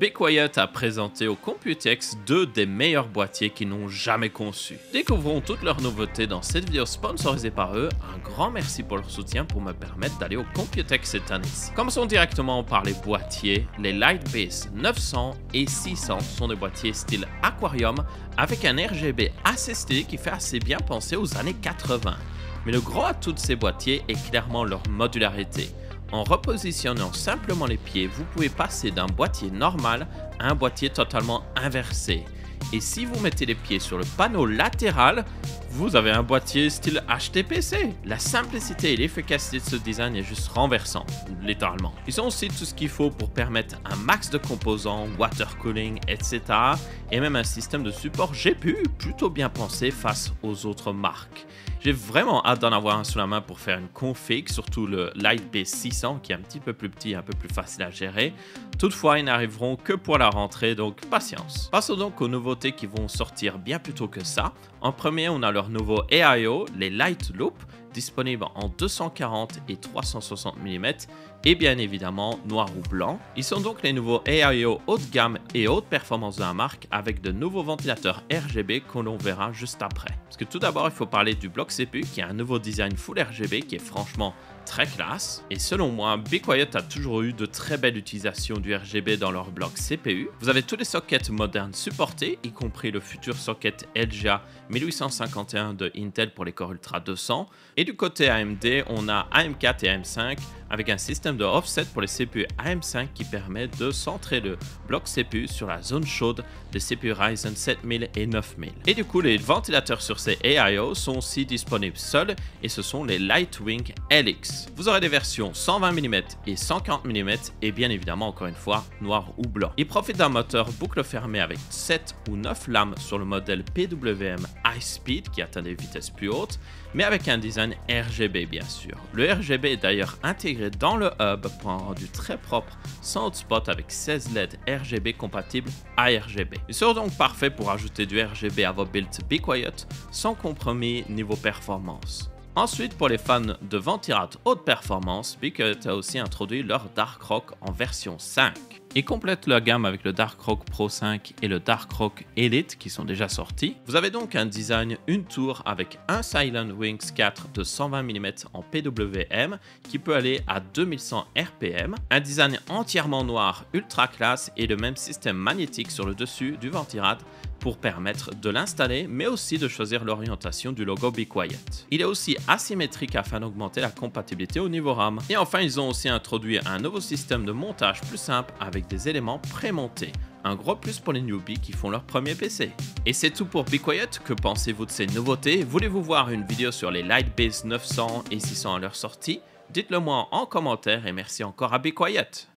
Be Quiet a présenté au Computex deux des meilleurs boîtiers qu'ils n'ont jamais conçus. Découvrons toutes leurs nouveautés dans cette vidéo sponsorisée par eux. Un grand merci pour leur soutien pour me permettre d'aller au Computex cette année-ci. Commençons directement par les boîtiers. Les Lightbase 900 et 600 sont des boîtiers style aquarium avec un RGB assez stylé qui fait assez bien penser aux années 80. Mais le gros atout de ces boîtiers est clairement leur modularité. En repositionnant simplement les pieds, vous pouvez passer d'un boîtier normal à un boîtier totalement inversé. Et si vous mettez les pieds sur le panneau latéral, vous avez un boîtier style HTPC. La simplicité et l'efficacité de ce design est juste renversant, littéralement. Ils ont aussi tout ce qu'il faut pour permettre un max de composants, water cooling, etc. Et même un système de support GPU plutôt bien pensé face aux autres marques. J'ai vraiment hâte d'en avoir un sous la main pour faire une config, surtout le Lightbase 600 qui est un petit peu plus petit et un peu plus facile à gérer. Toutefois, ils n'arriveront que pour la rentrée, donc patience. Passons donc aux nouveautés qui vont sortir bien plus tôt que ça. En premier, on a leur nouveau AIO, les Light Loop, disponibles en 240 et 360 mm et bien évidemment noir ou blanc. Ils sont donc les nouveaux AIO haut de gamme et haute performance de la marque avec de nouveaux ventilateurs RGB que l'on verra juste après. Parce que tout d'abord, il faut parler du bloc CPU qui a un nouveau design full RGB qui est franchement très classe. Et selon moi, Be Quiet a toujours eu de très belles utilisations du RGB dans leur bloc CPU. Vous avez tous les sockets modernes supportés, y compris le futur socket LGA 1851 de Intel pour les Core Ultra 200. Et du côté AMD, on a AM4 et AM5 avec un système de offset pour les CPU AM5 qui permet de centrer le bloc CPU sur la zone chaude des CPU Ryzen 7000 et 9000. Et du coup, les ventilateurs sur ces AIO sont aussi disponibles seuls et ce sont les Lightwing LX. Vous aurez des versions 120 mm et 140 mm et bien évidemment, encore une fois, noir ou blanc. Ils profitent d'un moteur boucle fermée avec 7 ou 9 lames sur le modèle PWM High Speed qui atteint des vitesses plus hautes, mais avec un design RGB bien sûr. Le RGB est d'ailleurs intégré dans le hub pour un rendu très propre sans hotspot avec 16 LED RGB compatibles ARGB. Ils seront donc parfaits pour ajouter du RGB à vos builds Be Quiet sans compromis niveau performance. Ensuite, pour les fans de ventilate haute performance, Be Quiet a aussi introduit leur Darkrock en version 5. Ils complètent leur gamme avec le Darkrock Pro 5 et le Darkrock Elite qui sont déjà sortis. Vous avez donc un design une tour avec un Silent Wings 4 de 120 mm en PWM qui peut aller à 2100 RPM, un design entièrement noir ultra classe et le même système magnétique sur le dessus du ventilate pour permettre de l'installer mais aussi de choisir l'orientation du logo Be Quiet. Il est aussi asymétrique afin d'augmenter la compatibilité au niveau RAM. Et enfin, ils ont aussi introduit un nouveau système de montage plus simple avec des éléments prémontés. Un gros plus pour les newbies qui font leur premier PC. Et c'est tout pour Be Quiet. Que pensez-vous de ces nouveautés? Voulez-vous voir une vidéo sur les Lightbase 900 et 600 à leur sortie? Dites-le moi en commentaire et merci encore à Be Quiet.